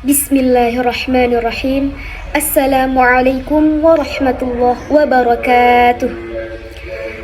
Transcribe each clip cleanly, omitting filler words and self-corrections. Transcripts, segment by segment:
Bismillahirrahmanirrahim. Assalamualaikum warahmatullahi wabarakatuh.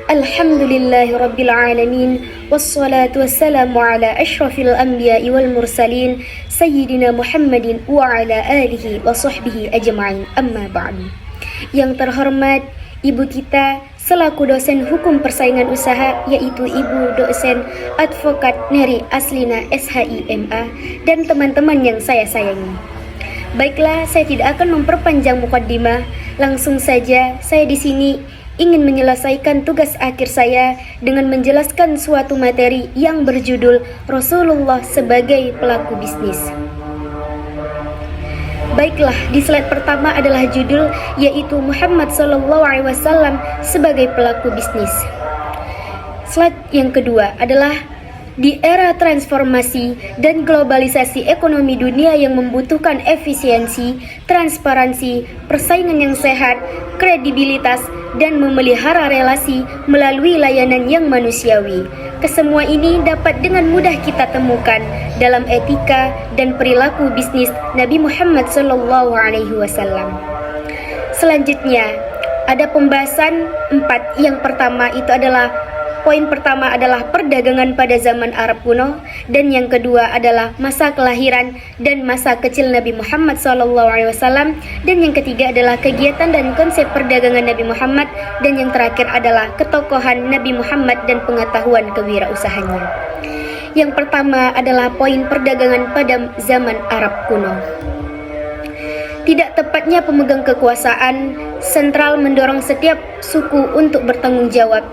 Alhamdulillahirabbil alamin wassalatu wassalamu ala asyrafil anbiya'i wal mursalin sayyidina Muhammadin wa ala alihi wa sahbihi ajma'in. Amma ba'du. Yang terhormat ibu kita selaku dosen hukum persaingan usaha, yaitu Ibu dosen advokat Neri Aslina SHIMA, dan teman-teman yang saya sayangi. Baiklah, saya tidak akan memperpanjang mukaddimah. Langsung saja, saya di sini ingin menyelesaikan tugas akhir saya dengan menjelaskan suatu materi yang berjudul Rasulullah sebagai pelaku bisnis. Baiklah, di slide pertama adalah judul, yaitu Muhammad SAW sebagai pelaku bisnis. Slide yang kedua adalah di era transformasi dan globalisasi ekonomi dunia yang membutuhkan efisiensi, transparansi, persaingan yang sehat, kredibilitas, dan memelihara relasi melalui layanan yang manusiawi. Kesemua ini dapat dengan mudah kita temukan dalam etika dan perilaku bisnis Nabi Muhammad SAW. Selanjutnya, ada pembahasan 4. Yang pertama itu adalah poin pertama adalah perdagangan pada zaman Arab kuno, dan yang kedua adalah masa kelahiran dan masa kecil Nabi Muhammad SAW, dan yang ketiga adalah kegiatan dan konsep perdagangan Nabi Muhammad, dan yang terakhir adalah ketokohan Nabi Muhammad dan pengetahuan kewirausahaannya. Yang pertama adalah poin perdagangan pada zaman Arab kuno. Tidak tepatnya pemegang kekuasaan sentral mendorong setiap suku untuk bertanggung jawab,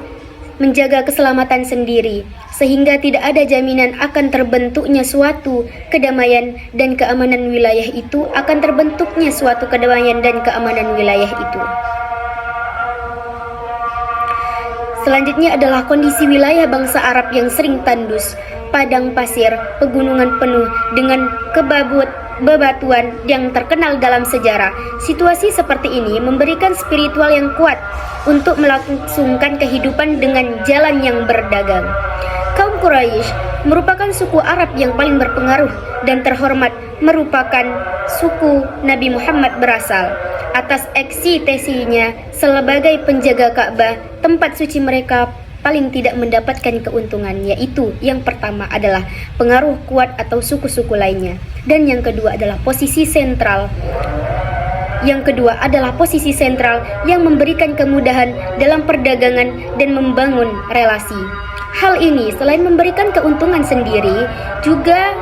menjaga keselamatan sendiri, sehingga tidak ada jaminan akan terbentuknya suatu kedamaian dan keamanan wilayah itu, akan terbentuknya suatu kedamaian dan keamanan wilayah itu. Selanjutnya adalah kondisi wilayah bangsa Arab yang sering tandus, padang pasir, pegunungan penuh dengan bebatuan yang terkenal dalam sejarah. Situasi seperti ini memberikan spiritual yang kuat untuk melangsungkan kehidupan dengan jalan yang berdagang. Kaum Quraisy merupakan suku Arab yang paling berpengaruh dan terhormat, merupakan suku Nabi Muhammad berasal. Atas eksistisinya sebagai penjaga Ka'bah, tempat suci mereka paling tidak mendapatkan keuntungan, yaitu yang pertama adalah pengaruh kuat atau suku-suku lainnya, dan yang kedua adalah posisi sentral. Yang kedua adalah posisi sentral yang memberikan kemudahan dalam perdagangan dan membangun relasi. Hal ini selain memberikan keuntungan sendiri, juga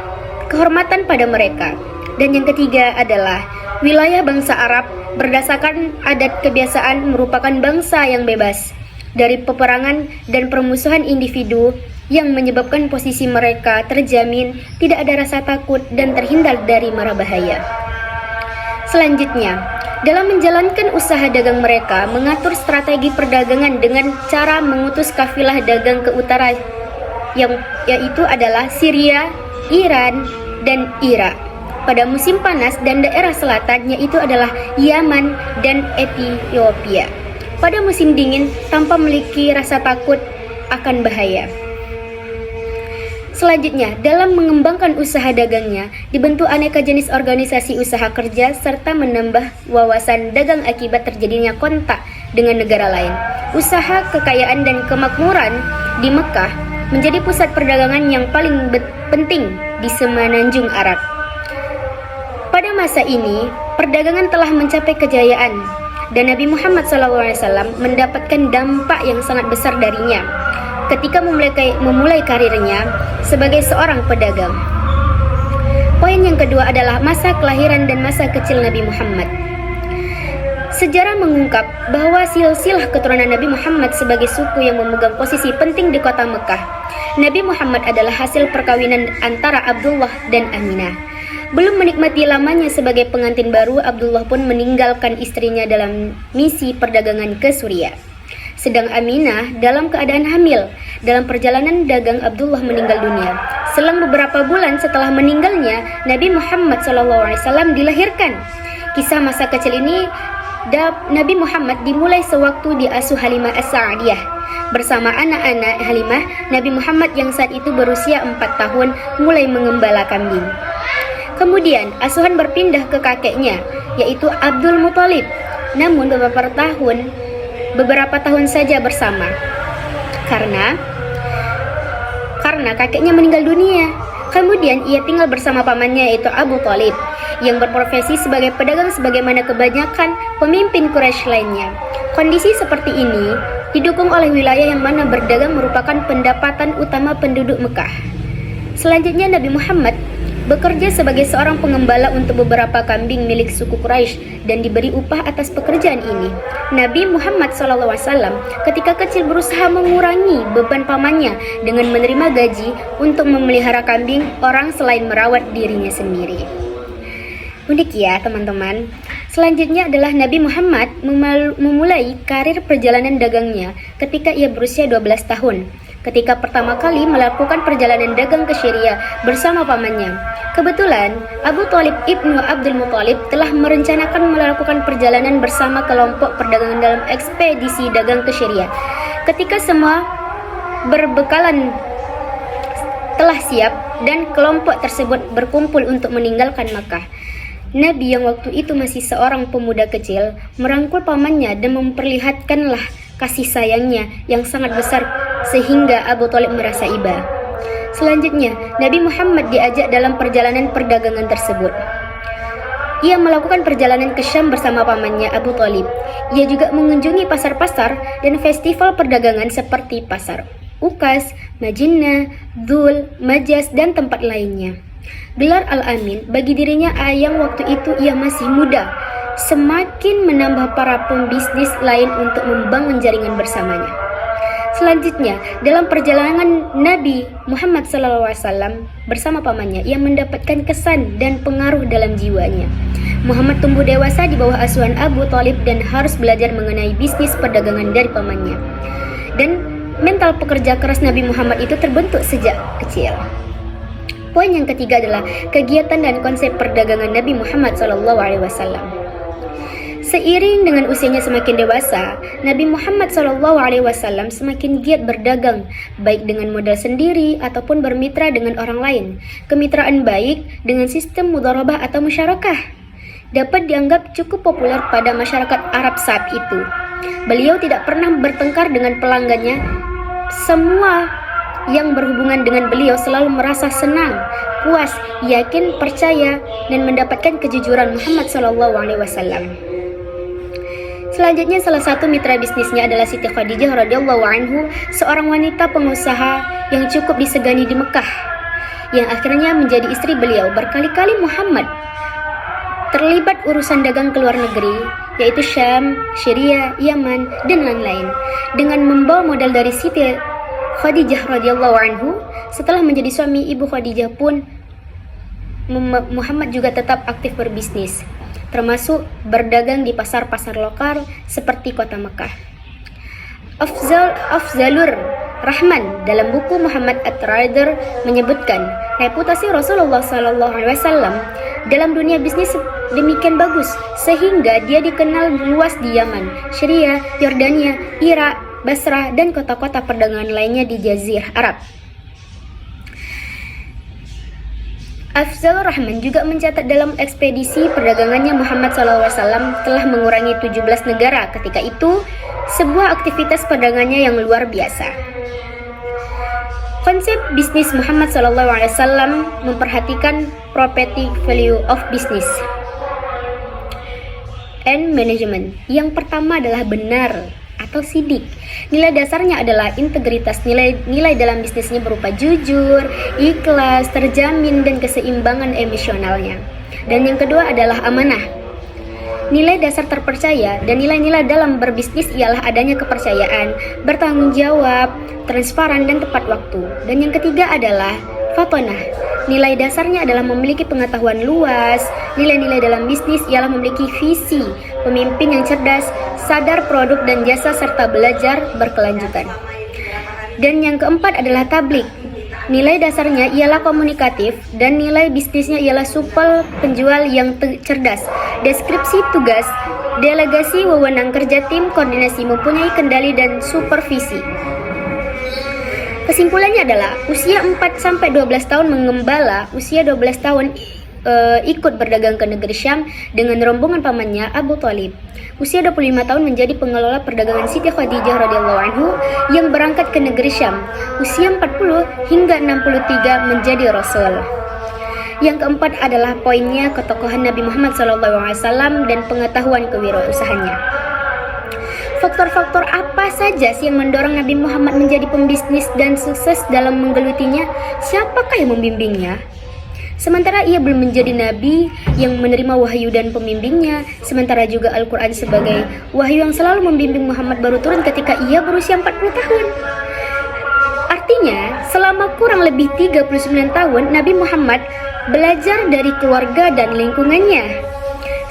kehormatan pada mereka. Dan yang ketiga adalah wilayah bangsa Arab berdasarkan adat kebiasaan merupakan bangsa yang bebas dari peperangan dan permusuhan individu, yang menyebabkan posisi mereka terjamin, tidak ada rasa takut dan terhindar dari mara bahaya. Selanjutnya, dalam menjalankan usaha dagang mereka mengatur strategi perdagangan dengan cara mengutus kafilah dagang ke utara, yaitu adalah Syria, Iran, dan Irak. Pada musim panas dan daerah selatan, yaitu adalah Yaman dan Ethiopia. Pada musim dingin tanpa memiliki rasa takut akan bahaya. Selanjutnya, dalam mengembangkan usaha dagangnya, dibentuk aneka jenis organisasi usaha kerja serta menambah wawasan dagang akibat terjadinya kontak dengan negara lain. Usaha kekayaan dan kemakmuran di Mekah menjadi pusat perdagangan yang paling penting di semenanjung Arab. Pada masa ini, perdagangan telah mencapai kejayaan, dan Nabi Muhammad SAW mendapatkan dampak yang sangat besar darinya ketika memulai karirnya sebagai seorang pedagang. Poin yang kedua adalah masa kelahiran dan masa kecil Nabi Muhammad. Sejarah mengungkap bahwa silsilah keturunan Nabi Muhammad sebagai suku yang memegang posisi penting di kota Mekah. Nabi Muhammad adalah hasil perkawinan antara Abdullah dan Aminah. Belum menikmati lamanya sebagai pengantin baru, Abdullah pun meninggalkan istrinya dalam misi perdagangan ke Suriah. Sedang Aminah dalam keadaan hamil. Dalam perjalanan dagang, Abdullah meninggal dunia. Selang beberapa bulan setelah meninggalnya, Nabi Muhammad SAW dilahirkan. Kisah masa kecil ini Nabi Muhammad dimulai sewaktu diasuh Halimah As-Sa'diyah. Bersama anak-anak Halimah, Nabi Muhammad yang saat itu berusia 4 tahun mulai mengembala kambing. Kemudian asuhan berpindah ke kakeknya, yaitu Abdul Muthalib. Namun beberapa tahun saja bersama. Karena kakeknya meninggal dunia. Kemudian ia tinggal bersama pamannya, yaitu Abu Thalib, yang berprofesi sebagai pedagang sebagaimana kebanyakan pemimpin Quraisy lainnya. Kondisi seperti ini didukung oleh wilayah yang mana berdagang merupakan pendapatan utama penduduk Mekah. Selanjutnya Nabi Muhammad bekerja sebagai seorang pengembala untuk beberapa kambing milik suku Quraisy dan diberi upah atas pekerjaan ini. Nabi Muhammad SAW ketika kecil berusaha mengurangi beban pamannya dengan menerima gaji untuk memelihara kambing orang selain merawat dirinya sendiri. Unik ya teman-teman. Selanjutnya adalah Nabi Muhammad memulai karir perjalanan dagangnya ketika ia berusia 12 tahun. Ketika pertama kali melakukan perjalanan dagang ke Syria bersama pamannya. Kebetulan Abu Thalib ibnu Abdul Muthalib telah merencanakan melakukan perjalanan bersama kelompok perdagangan dalam ekspedisi dagang ke Syria. Ketika semua berbekalan telah siap dan kelompok tersebut berkumpul untuk meninggalkan Makkah, Nabi yang waktu itu masih seorang pemuda kecil merangkul pamannya dan memperlihatkanlah kasih sayangnya yang sangat besar sehingga Abu Thalib merasa iba. Selanjutnya, Nabi Muhammad diajak dalam perjalanan perdagangan tersebut. Ia melakukan perjalanan ke Syam bersama pamannya Abu Thalib. Ia juga mengunjungi pasar-pasar dan festival perdagangan seperti pasar Ukas, Majinnah, Dzul, Majas, dan tempat lainnya. Gelar Al-Amin bagi dirinya yang waktu itu ia masih muda, semakin menambah para pembisnis lain untuk membangun jaringan bersamanya. Selanjutnya, dalam perjalanan Nabi Muhammad SAW bersama pamannya, ia mendapatkan kesan dan pengaruh dalam jiwanya. Muhammad tumbuh dewasa di bawah asuhan Abu Thalib dan harus belajar mengenai bisnis perdagangan dari pamannya. Dan mental pekerja keras Nabi Muhammad itu terbentuk sejak kecil. Poin yang ketiga adalah kegiatan dan konsep perdagangan Nabi Muhammad SAW. Seiring dengan usianya semakin dewasa, Nabi Muhammad SAW semakin giat berdagang, baik dengan modal sendiri ataupun bermitra dengan orang lain. Kemitraan baik dengan sistem mudharabah atau musyarakah dapat dianggap cukup populer pada masyarakat Arab saat itu. Beliau tidak pernah bertengkar dengan pelanggannya. Semua yang berhubungan dengan beliau selalu merasa senang, puas, yakin, percaya, dan mendapatkan kejujuran Muhammad SAW. Selanjutnya, salah satu mitra bisnisnya adalah Siti Khadijah radhiyallahu anhu, seorang wanita pengusaha yang cukup disegani di Mekah, yang akhirnya menjadi istri beliau. Berkali-kali Muhammad terlibat urusan dagang ke luar negeri, yaitu Syam, Syria, Yaman, dan lain-lain. Dengan membawa modal dari Siti Khadijah radhiyallahu anhu, setelah menjadi suami Ibu Khadijah pun Muhammad juga tetap aktif berbisnis, termasuk berdagang di pasar-pasar lokal seperti kota Mekah. Afzalur Rahman dalam buku Muhammad At-Trader menyebutkan reputasi Rasulullah SAW dalam dunia bisnis demikian bagus sehingga dia dikenal luas di Yaman, Syria, Yordania, Irak, Basrah, dan kota-kota perdagangan lainnya di Jazirah Arab. Afzalur Rahman juga mencatat dalam ekspedisi perdagangannya Muhammad SAW telah mengurangi 17 negara ketika itu, sebuah aktivitas perdagangannya yang luar biasa. Konsep bisnis Muhammad SAW memperhatikan prophetic value of business and management. Yang pertama adalah benar atau sidik. Nilai dasarnya adalah integritas. Nilai dalam bisnisnya berupa jujur, ikhlas, terjamin, dan keseimbangan emosionalnya. Dan yang kedua adalah amanah. Nilai dasar terpercaya dan nilai-nilai dalam berbisnis ialah adanya kepercayaan, bertanggung jawab, transparan, dan tepat waktu. Dan yang ketiga adalah fatonah. Nilai dasarnya adalah memiliki pengetahuan luas. Nilai-nilai dalam bisnis ialah memiliki visi, pemimpin yang cerdas, sadar produk dan jasa, serta belajar berkelanjutan. Dan yang keempat adalah tablik. Nilai dasarnya ialah komunikatif dan nilai bisnisnya ialah supel penjual yang cerdas. Deskripsi tugas, delegasi wewenang kerja tim, koordinasi, mempunyai kendali dan supervisi. Kesimpulannya adalah usia 4-12 tahun mengembala, usia 12 tahun ikut berdagang ke negeri Syam dengan rombongan pamannya Abu Thalib. Usia 25 tahun menjadi pengelola perdagangan Siti Khadijah radhiyallahu anhu yang berangkat ke negeri Syam. Usia 40 hingga 63 menjadi Rasul. Yang keempat adalah poinnya ketokohan Nabi Muhammad SAW dan pengetahuan kewirausahaannya. Faktor-faktor apa saja sih yang mendorong Nabi Muhammad menjadi pembisnis dan sukses dalam menggelutinya? Siapakah yang membimbingnya? Sementara ia belum menjadi nabi yang menerima wahyu dan pembimbingnya, sementara juga Al-Quran sebagai wahyu yang selalu membimbing Muhammad baru turun ketika ia berusia 40 tahun. Artinya, selama kurang lebih 39 tahun, Nabi Muhammad belajar dari keluarga dan lingkungannya.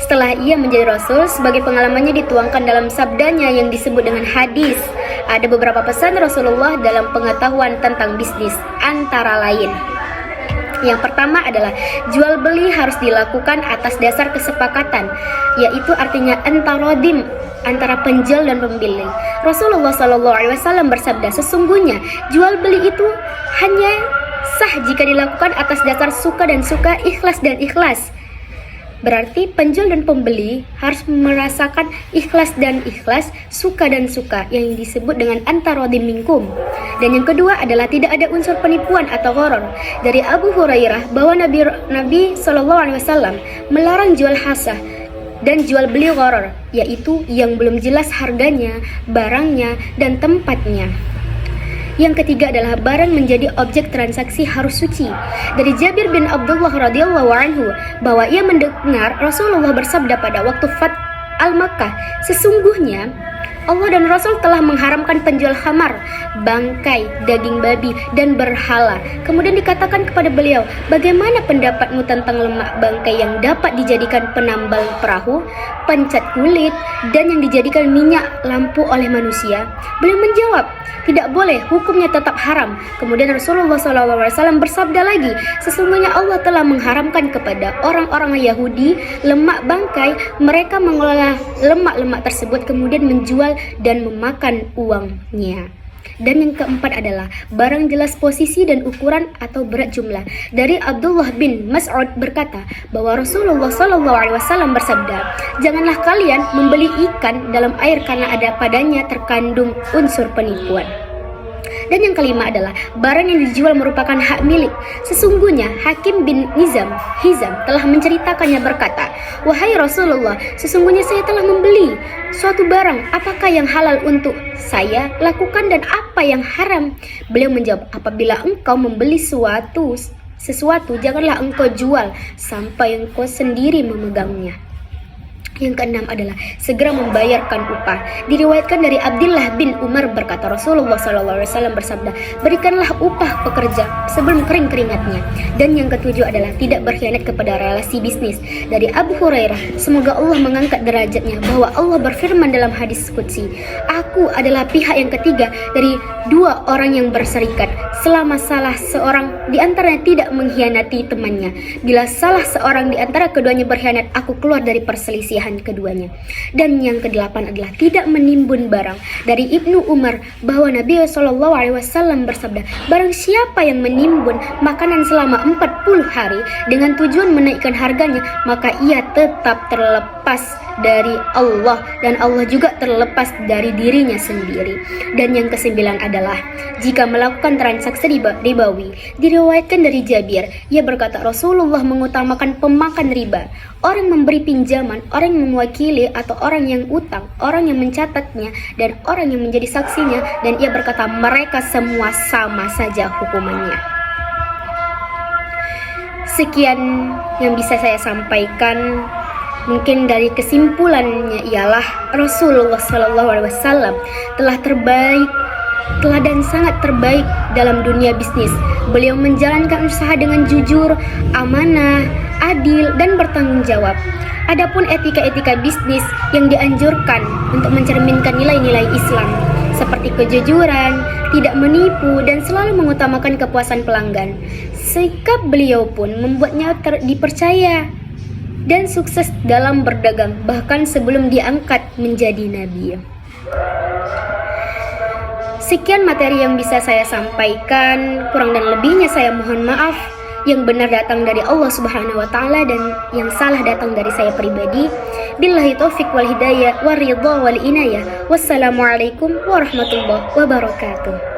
Setelah ia menjadi Rasul, sebagai pengalamannya dituangkan dalam sabdanya yang disebut dengan hadis. Ada beberapa pesan Rasulullah dalam pengetahuan tentang bisnis, antara lain. Yang pertama adalah jual beli harus dilakukan atas dasar kesepakatan, yaitu artinya antarodim, antara penjual dan pembeli. Rasulullah SAW bersabda, sesungguhnya jual beli itu hanya sah jika dilakukan atas dasar suka dan suka, ikhlas dan ikhlas. Berarti penjual dan pembeli harus merasakan ikhlas dan ikhlas, suka dan suka, yang disebut dengan antarodim minkum. Dan yang kedua adalah tidak ada unsur penipuan atau gharar. Dari Abu Hurairah bahwa Nabi SAW melarang jual hasah dan jual beli gharar, yaitu yang belum jelas harganya, barangnya, dan tempatnya. Yang ketiga adalah barang menjadi objek transaksi harus suci. Dari Jabir bin Abdullah radhiyallahu anhu bahwa ia mendengar Rasulullah bersabda pada waktu Fath al-Makkah, sesungguhnya Allah dan Rasul telah mengharamkan penjual khamar, bangkai, daging babi, dan berhala. Kemudian dikatakan kepada beliau, bagaimana pendapatmu tentang lemak bangkai yang dapat dijadikan penambal perahu, pencat kulit, dan yang dijadikan minyak lampu oleh manusia? Beliau menjawab, tidak boleh, hukumnya tetap haram. Kemudian Rasulullah SAW bersabda lagi, sesungguhnya Allah telah mengharamkan kepada orang-orang Yahudi lemak bangkai. Mereka mengelola lemak-lemak tersebut kemudian menjual dan memakan uangnya. Dan yang keempat adalah barang jelas posisi dan ukuran atau berat jumlah. Dari Abdullah bin Mas'ud berkata bahwa Rasulullah SAW bersabda, janganlah kalian membeli ikan dalam air karena ada padanya terkandung unsur penipuan. Dan yang kelima adalah barang yang dijual merupakan hak milik. Sesungguhnya Hakim bin Hizam telah menceritakannya berkata, wahai Rasulullah, sesungguhnya saya telah membeli suatu barang, apakah yang halal untuk saya lakukan dan apa yang haram? Beliau menjawab, apabila engkau membeli sesuatu janganlah engkau jual sampai engkau sendiri memegangnya. Yang keenam adalah segera membayarkan upah. Diriwayatkan dari Abdullah bin Umar berkata, Rasulullah SAW bersabda, berikanlah upah pekerja sebelum kering keringatnya. Dan yang ketujuh adalah tidak berkhianat kepada relasi bisnis. Dari Abu Hurairah, semoga Allah mengangkat derajatnya, bahwa Allah berfirman dalam hadis qudsi, aku adalah pihak yang ketiga dari dua orang yang berserikat, selama salah seorang di antaranya tidak mengkhianati temannya. Bila salah seorang di antara keduanya berkhianat, aku keluar dari perselisihan keduanya. Dan yang kedelapan adalah tidak menimbun barang. Dari Ibnu Umar bahwa Nabi SAW bersabda, barang siapa yang menimbun makanan selama 40 hari dengan tujuan menaikkan harganya, maka ia tetap terlepas dari Allah dan Allah juga terlepas dari dirinya sendiri. Dan yang kesembilan adalah jika melakukan transaksi ribawi. Diriwayatkan dari Jabir, ia berkata Rasulullah mengutamakan pemakan riba, orang memberi pinjaman, orang yang mewakili atau orang yang utang, orang yang mencatatnya, dan orang yang menjadi saksinya. Dan ia berkata mereka semua sama saja hukumannya. Sekian yang bisa saya sampaikan. Mungkin dari kesimpulannya ialah Rasulullah SAW telah dan sangat terbaik dalam dunia bisnis. Beliau menjalankan usaha dengan jujur, amanah, adil, dan bertanggung jawab. Adapun etika-etika bisnis yang dianjurkan untuk mencerminkan nilai-nilai Islam seperti kejujuran, tidak menipu, dan selalu mengutamakan kepuasan pelanggan. Sikap beliau pun membuatnya dipercaya dan sukses dalam berdagang, bahkan sebelum diangkat menjadi nabi. Sekian materi yang bisa saya sampaikan, kurang dan lebihnya saya mohon maaf. Yang benar datang dari Allah Subhanahu wa taala dan yang salah datang dari saya pribadi. Billahi taufik wal hidayah wa ridha wal inayah. Wassalamualaikum warahmatullahi wabarakatuh.